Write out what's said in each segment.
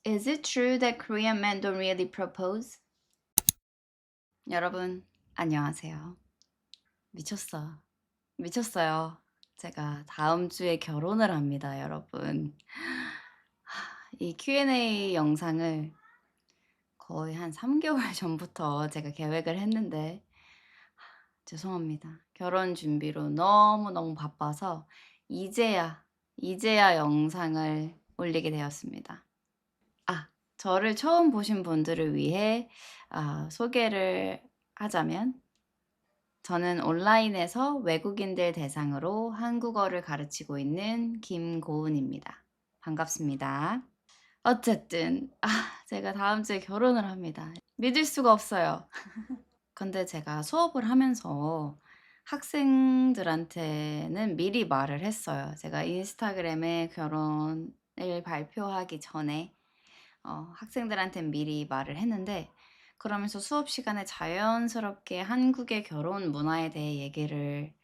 Is it true that Korean men don't really propose? 여러분, 안녕하세요. 미쳤어요. 제가 다음 주에 결혼을 합니다, 여러분. 이 Q&A 영상을 거의 한 3개월 전부터 제가 계획을 했는데, 죄송합니다. 결혼 준비로 너무너무 바빠서 이제야 영상을 올리게 되었습니다. 저를 처음 보신 분들을 위해 소개를 하자면, 저는 온라인에서 외국인들 대상으로 한국어를 가르치고 있는 김고은입니다. 반갑습니다. 어쨌든 제가 다음 주에 결혼을 합니다. 믿을 수가 없어요. 근데 제가 수업을 하면서 학생들한테는 미리 말을 했어요. 제가 인스타그램에 결혼을 발표하기 전에 학생들한테는 미리 말을 했는데, 그러면서 수업 시간에 자연스럽게 한국의 결혼 문화에 대해 얘기를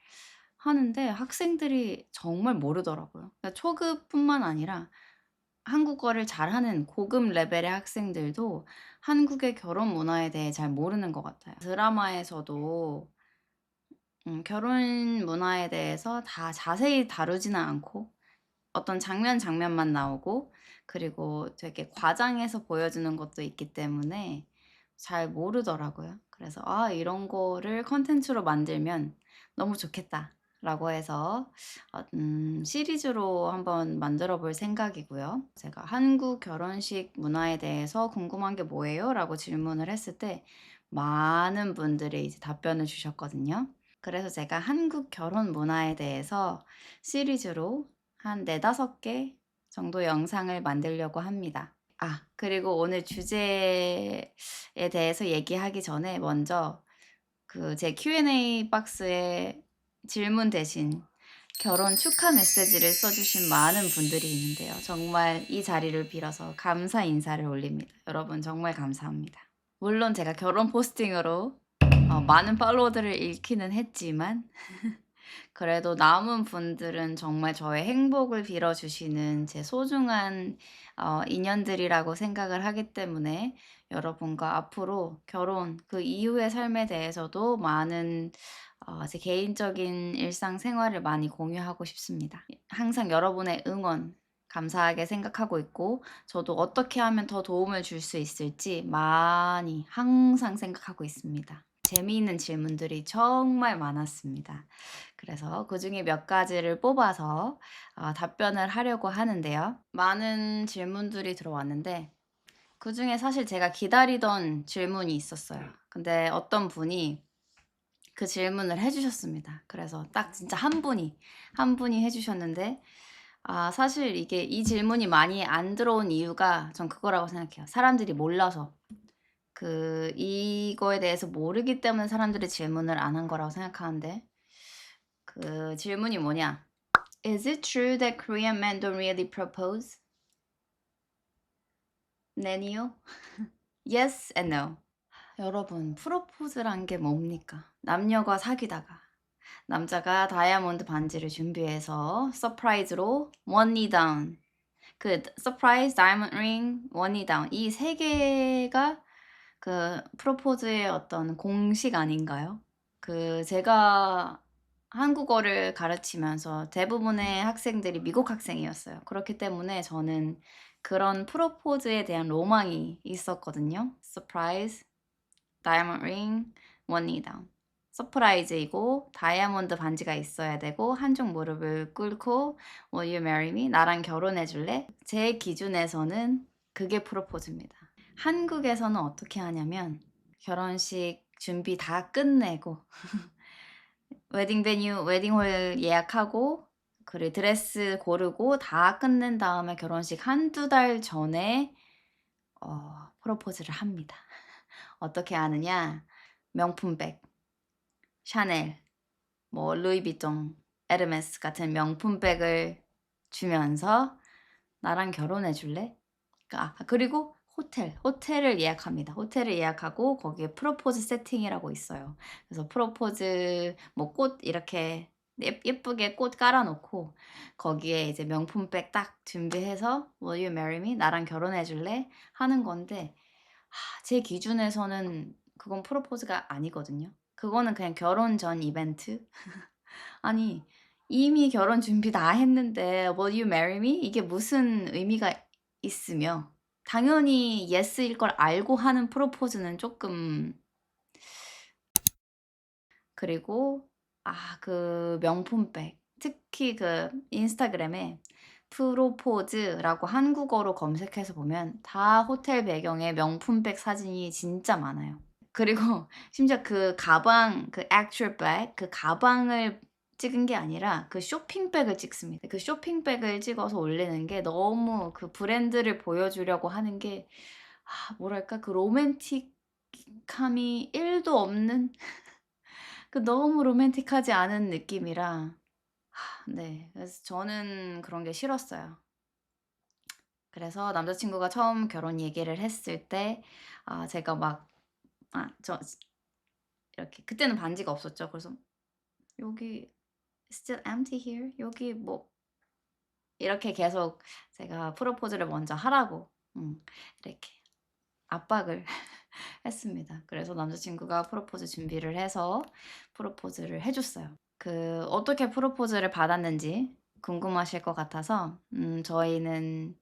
하는데 학생들이 정말 모르더라고요. 그러니까 초급뿐만 아니라 한국어를 잘하는 고급 레벨의 학생들도 한국의 결혼 문화에 대해 잘 모르는 것 같아요. 드라마에서도 결혼 문화에 대해서 다 자세히 다루지는 않고 어떤 장면만 나오고, 그리고 되게 과장해서 보여주는 것도 있기 때문에 잘 모르더라고요. 그래서 이런 거를 컨텐츠로 만들면 너무 좋겠다라고 해서 시리즈로 한번 만들어 볼 생각이고요. 제가 "한국 결혼식 문화에 대해서 궁금한 게 뭐예요?"라고 질문을 했을 때 많은 분들이 이제 답변을 주셨거든요. 그래서 제가 한국 결혼 문화에 대해서 시리즈로 한 4-5개 정도 영상을 만들려고 합니다. 그리고 오늘 주제에 대해서 얘기하기 전에 먼저 제 Q&A 박스에 질문 대신 결혼 축하 메시지를 써 주신 많은 분들이 있는데요. 정말 이 자리를 빌어서 감사 인사를 올립니다. 여러분 정말 감사합니다. 물론 제가 결혼 포스팅으로 많은 팔로워들을 잃기는 했지만 그래도 남은 분들은 정말 저의 행복을 빌어 주시는 제 소중한 인연들이라고 생각을 하기 때문에, 여러분과 앞으로 결혼 그 이후의 삶에 대해서도 많은 제 개인적인 일상생활을 많이 공유하고 싶습니다. 항상 여러분의 응원 감사하게 생각하고 있고, 저도 어떻게 하면 더 도움을 줄 수 있을지 많이 항상 생각하고 있습니다. 재미있는 질문들이 정말 많았습니다. 그래서 그중에 몇 가지를 뽑아서 답변을 하려고 하는데요. 많은 질문들이 들어왔는데 그중에 사실 제가 기다리던 질문이 있었어요. 근데 어떤 분이 그 질문을 해 주셨습니다. 그래서 딱 진짜 한 분이 해 주셨는데, 사실 이 질문이 많이 안 들어온 이유가 전 그거라고 생각해요. 사람들이 몰라서. 이거에 대해서 모르기 때문에 사람들이 질문을 안 한 거라고 생각하는데, 그 질문이 뭐냐? Is it true that Korean men don't really propose? 네니요? Yes and no. 여러분, 프로포즈란 게 뭡니까? 남녀가 사귀다가 남자가 다이아몬드 반지를 준비해서 서프라이즈로 one knee down, 서프라이즈 다이아몬드 링, one knee down, 이 세 개가 프로포즈의 어떤 공식 아닌가요? 제가 한국어를 가르치면서 대부분의 학생들이 미국 학생이었어요. 그렇기 때문에 저는 그런 프로포즈에 대한 로망이 있었거든요. 서프라이즈, 다이아몬드 링, one knee down. 서프라이즈이고 다이아몬드 반지가 있어야 되고 한쪽 무릎을 꿇고 Will you marry me? 나랑 결혼해 줄래? 제 기준에서는 그게 프로포즈입니다. 한국에서는 어떻게 하냐면 결혼식 준비 다 끝내고 웨딩 베뉴, 웨딩홀 예약하고 그리고 드레스 고르고 다 끝낸 다음에 결혼식 한두 달 전에 프로포즈를 합니다. 어떻게 하느냐? 명품백, 샤넬, 루이비통, 에르메스 같은 명품백을 주면서 나랑 결혼해 줄래? 그리고 호텔을 예약합니다. 호텔을 예약하고 거기에 프로포즈 세팅이라고 있어요. 그래서 프로포즈 꽃 이렇게 예쁘게 꽃 깔아 놓고 거기에 이제 명품백 딱 준비해서 "Will you marry me?" "나랑 결혼해 줄래?" 하는 건데 제 기준에서는 그건 프로포즈가 아니거든요. 그거는 그냥 결혼 전 이벤트. 아니 이미 결혼 준비 다 했는데 "Will you marry me?" 이게 무슨 의미가 있으며 당연히 yes일 걸 알고 하는 프로포즈는 쪼끔. 그리고 그 명품백 특히 그 인스타그램에 프로포즈라고 한국어로 검색해서 보면 다 호텔 배경에 명품백 사진이 진짜 많아요. 그리고 심지어 그 가방 그 actual bag 그 가방을 찍은 게 아니라 그 쇼핑백을 찍습니다. 그 쇼핑백을 찍어서 올리는 게 너무 그 브랜드를 보여주려고 하는 게 뭐랄까 그 로맨틱함이 1도 없는 그 너무 로맨틱하지 않은 느낌이라 네 그래서 저는 그런 게 싫었어요. 그래서 남자 친구가 처음 결혼 얘기를 했을 때 제가 막 저 이렇게 그때는 반지가 없었죠. 그래서 "여기 still empty here." 여기 뭐 이렇게 계속 제가 프로포즈를 먼저 하라고 이렇게 압박을 했습니다. 그래서 남자 친구가 프로포즈 준비를 해서 프로포즈를 해 줬어요. 그 어떻게 프로포즈를 받았는지 궁금하실 것 같아서 저희는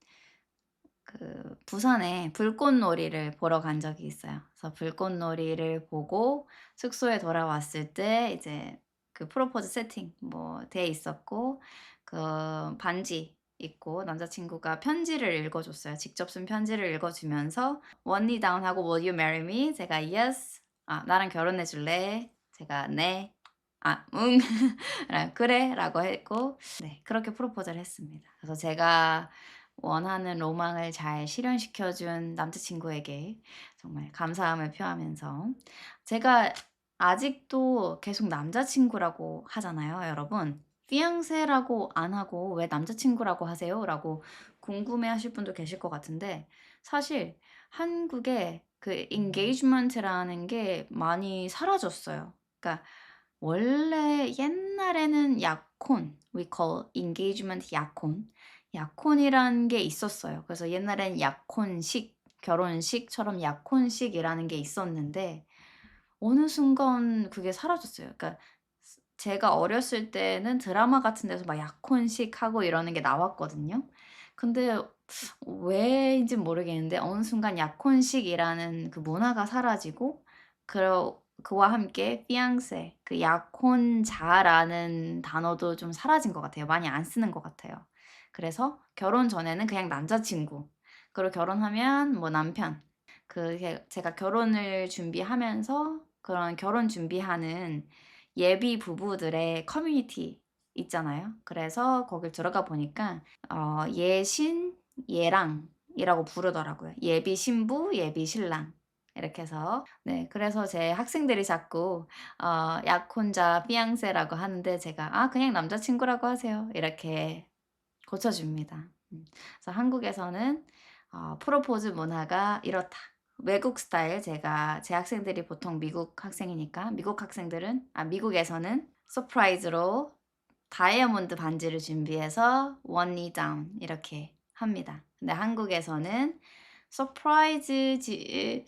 그 부산에 불꽃놀이를 보러 간 적이 있어요. 그래서 불꽃놀이를 보고 숙소에 돌아왔을 때 이제 그 프로포즈 세팅 뭐 돼 있었고 그 반지 있고 남자 친구가 편지를 읽어 줬어요. 직접 쓴 편지를 읽어 주면서 "One knee down." 하고 "Will you marry me?" 제가 "Yes." "나랑 결혼해 줄래?" 제가 "네." "응." "그래."라고 했고 네 그렇게 프로포즈를 했습니다. 그래서 제가 원하는 로망을 잘 실현시켜 준 남자친구에게 정말 감사함을 표하면서 제가 아직도 계속 남자친구라고 하잖아요, 여러분. fiance라고 안 하고 "왜 남자친구라고 하세요?"라고 궁금해하실 분도 계실 것 같은데 사실 한국에 그 engagement라는 게 많이 사라졌어요. 그러니까 원래 옛날에는 약혼, we call engagement 약혼. 약혼이란 게 있었어요. 그래서 옛날엔 약혼식, 결혼식처럼 약혼식이라는 게 있었는데 어느 순간 그게 사라졌어요. 그러니까 제가 어렸을 때는 드라마 같은 데서 막 약혼식 하고 이러는 게 나왔거든요. 근데 왜인진 모르겠는데 어느 순간 약혼식이라는 그 문화가 사라지고 그와 함께 fiance 그 약혼자라는 단어도 좀 사라진 것 같아요. 많이 안 쓰는 것 같아요. 그래서 결혼 전에는 그냥 남자친구 그리고 결혼하면 뭐 남편 제가 결혼을 준비하면서 그런 결혼 준비하는 예비 부부들의 커뮤니티 있잖아요. 그래서 거길 들어가 보니까 예신, 예랑이라고 부르더라고요. 예비 신부, 예비 신랑 이렇게 해서 네 그래서 제 학생들이 자꾸 약혼자 fiance라고 하는데 제가 그냥 남자친구라고 하세요." 이렇게 고쳐 줍니다. 그래서 한국에서는 "프로포즈 문화가 이렇다." 외국 스타일 제 학생들이 보통 미국 학생이니까 미국에서는 서프라이즈로 다이아몬드 반지를 준비해서 one knee down 이렇게 합니다. 근데 한국에서는 서프라이즈지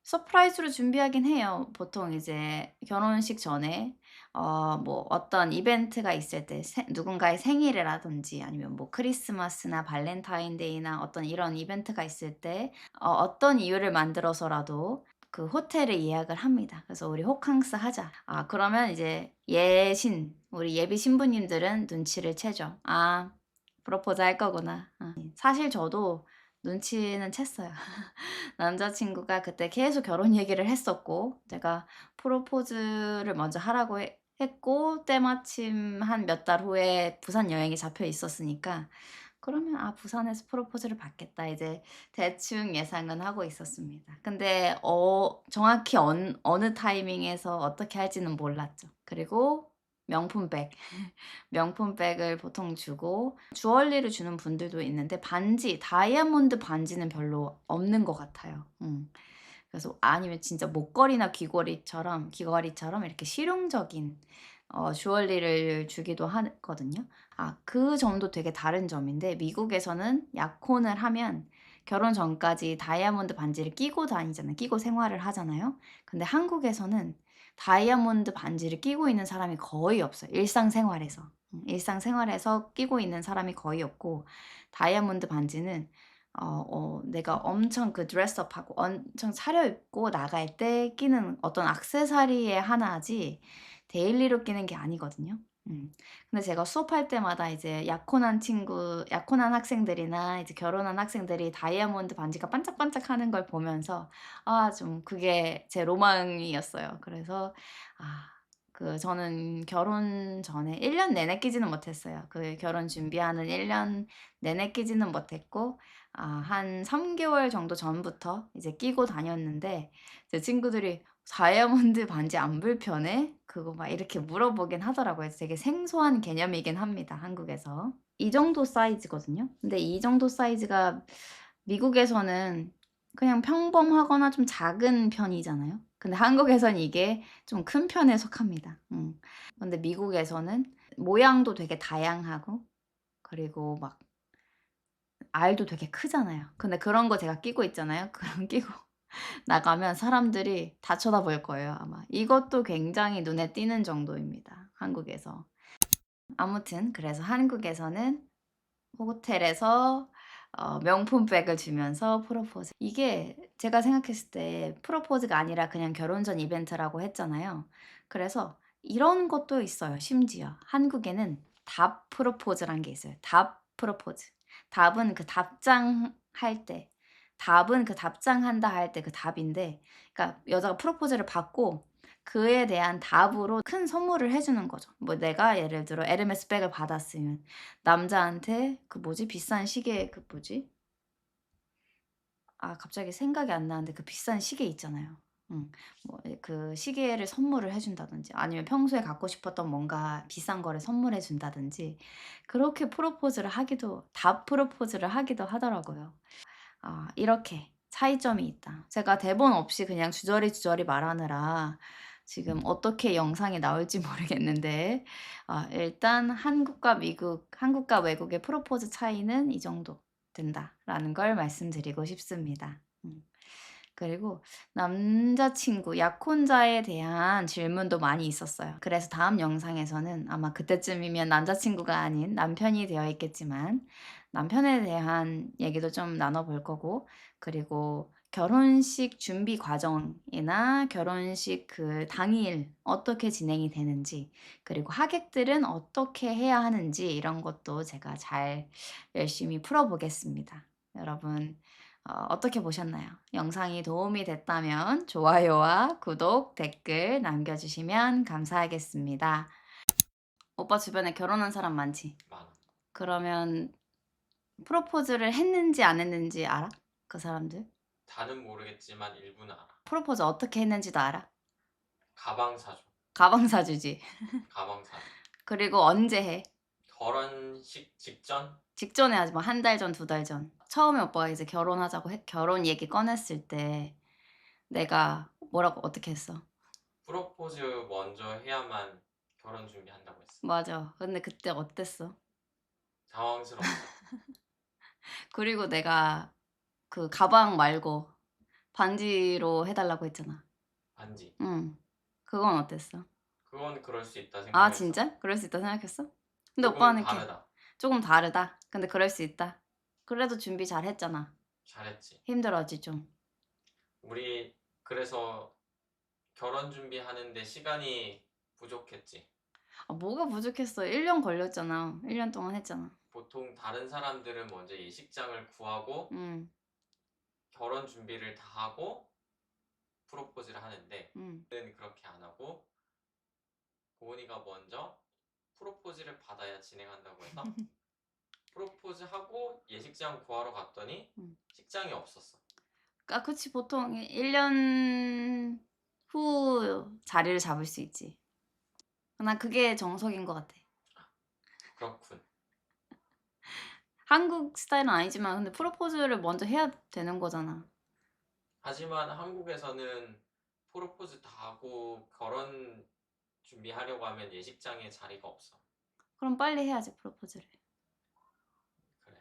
서프라이즈로 준비하긴 해요. 보통 이제 결혼식 전에 뭐 어떤 이벤트가 있을 때 누군가의 생일이라든지 아니면 뭐 크리스마스나 발렌타인데이나 어떤 이런 이벤트가 있을 때 어떤 이유를 만들어서라도 그 호텔을 예약을 합니다. 그래서 "우리 호캉스 하자." 그러면 이제 우리 예비 신부님들은 눈치를 채죠. '아 프로포즈 할 거구나.' 사실 저도 눈치는 챘어요. 남자 친구가 그때 계속 결혼 얘기를 했었고 제가 프로포즈를 먼저 하라고 했고 때마침 한 몇 달 후에 부산 여행이 잡혀 있었으니까 '그러면 부산에서 프로포즈를 받겠다.' 이제 대충 예상은 하고 있었습니다. 근데 정확히 어느 타이밍에서 어떻게 할지는 몰랐죠. 그리고 명품백. 명품백을 보통 주고 주얼리를 주는 분들도 있는데 다이아몬드 반지는 별로 없는 것 같아요. 그래서 아니면 진짜 목걸이나 귀걸이처럼 이렇게 실용적인 주얼리를 주기도 하거든요. 그 점도 되게 다른 점인데 미국에서는 약혼을 하면 결혼 전까지 다이아몬드 반지를 끼고 다니잖아요. 끼고 생활을 하잖아요. 근데 한국에서는 다이아몬드 반지를 끼고 있는 사람이 거의 없어요. 일상생활에서. 일상생활에서 끼고 있는 사람이 거의 없고 다이아몬드 반지는 내가 엄청 그 드레스업하고 엄청 차려입고 나갈 때 끼는 어떤 액세서리의 하나지 데일리로 끼는 게 아니거든요. 근데 제가 수업할 때마다 이제 약혼한 학생들이나 이제 결혼한 학생들이 다이아몬드 반지가 반짝반짝하는 걸 보면서 좀 그게 제 로망이었어요. 그래서 저는 결혼 전에 1년 내내 끼지는 못했어요. 그 결혼 준비하는 1년 내내 끼지는 못했고 한 3 개월 정도 전부터 이제 끼고 다녔는데 제 친구들이 "다이아몬드 반지 안 불편해?" 그거 막 이렇게 물어보긴 하더라고요. 되게 생소한 개념이긴 합니다, 한국에서. 이 정도 사이즈거든요. 근데 이 정도 사이즈가 미국에서는 그냥 평범하거나 좀 작은 편이잖아요. 근데 한국에선 이게 좀 큰 편에 속합니다. 근데 미국에서는 모양도 되게 다양하고 그리고 막 알도 되게 크잖아요. 근데 그런 거 제가 끼고 있잖아요. 그럼 끼고 나가면 사람들이 다 쳐다볼 거예요 아마. 이것도 굉장히 눈에 띄는 정도입니다 한국에서. 아무튼 그래서 한국에서는 호텔에서 명품 백을 주면서 프로포즈. 이게 제가 생각했을 때 프로포즈가 아니라 그냥 결혼 전 이벤트라고 했잖아요. 그래서 이런 것도 있어요 심지어. 한국에는 답 프로포즈란 게 있어요. 답 프로포즈. 답은 그 답장할 때 답은 그 답장한다 할 때 그 답인데 그러니까 여자가 프로포즈를 받고 그에 대한 답으로 큰 선물을 해 주는 거죠. 뭐 내가 예를 들어 에르메스 백을 받았으면 남자한테 그 뭐지? 비싼 시계 그 뭐지? 갑자기 생각이 안 나는데 그 비싼 시계 있잖아요. 뭐 그 시계를 선물을 해 준다든지 아니면 평소에 갖고 싶었던 뭔가 비싼 거를 선물해 준다든지 그렇게 답 프로포즈를 하기도 하더라고요. 이렇게 차이점이 있다. 제가 대본 없이 그냥 주저리주저리 말하느라 지금 어떻게 영상이 나올지 모르겠는데 일단 한국과 외국의 프로포즈 차이는 이 정도 된다라는 걸 말씀드리고 싶습니다. 그리고 남자친구, 약혼자에 대한 질문도 많이 있었어요. 그래서 다음 영상에서는 아마 그때쯤이면 남자친구가 아닌 남편이 되어 있겠지만 남편에 대한 얘기도 좀 나눠 볼 거고 그리고 결혼식 준비 과정이나 결혼식 그 당일 어떻게 진행이 되는지 그리고 하객들은 어떻게 해야 하는지 이런 것도 제가 잘 열심히 풀어 보겠습니다. 여러분 어떻게 보셨나요? 영상이 도움이 됐다면 좋아요와 구독, 댓글 남겨주시면 감사하겠습니다. 오빠 주변에 결혼한 사람 많지? 많아. 그러면 프로포즈를 했는지 안 했는지 알아? 그 사람들? 다는 모르겠지만 일부는 알아. 프로포즈 어떻게 했는지도 알아? 가방 사줘. 가방 사주지. 가방 사줘. 그리고 언제 해? 결혼식 직전? 직전에 하지 뭐 한 달 전, 두 달 전. 처음에 오빠가 이제 결혼 얘기 꺼냈을 때 내가 뭐라고 어떻게 했어? 프로포즈 먼저 해야만 결혼 준비한다고 했어. 맞아. 근데 그때 어땠어? 당황스러웠어. 그리고 내가 그 가방 말고 반지로 해 달라고 했잖아. 반지. 응. 그건 어땠어? 그건 그럴 수 있다 생각했어. 진짜? 그럴 수 있다 생각했어? 근데 조금 오빠는 이렇게 다르다. "쪼금 다르다. 근데 그럴 수 있다." 그래도 준비 잘했잖아. 잘했지. 힘들었지 좀. 우리 그래서 결혼 준비하는데 시간이 부족했지. 뭐가 부족했어. 1년 걸렸잖아. 1년 동안 했잖아. 보통 다른 사람들은 먼저 예식장을 구하고 응. 결혼 준비를 다 하고 프로포즈를 하는데 응. 우리는 그렇게 안 하고 고은이가 먼저 프로포즈를 받아야 진행한다고 해서 프로포즈하고 예식장 구하러 갔더니 응. 식장이 없었어. 그치. 보통 1년 후 자리를 잡을 수 있지. 난 그게 정석인 것 같아. 그렇군. 한국 스타일은 아니지만 근데 프로포즈를 먼저 해야 되는 거잖아. 하지만 한국에서는 프로포즈 다 하고 결혼 준비하려고 하면 예식장에 자리가 없어. 그럼 빨리 해야지 프로포즈를. 그래.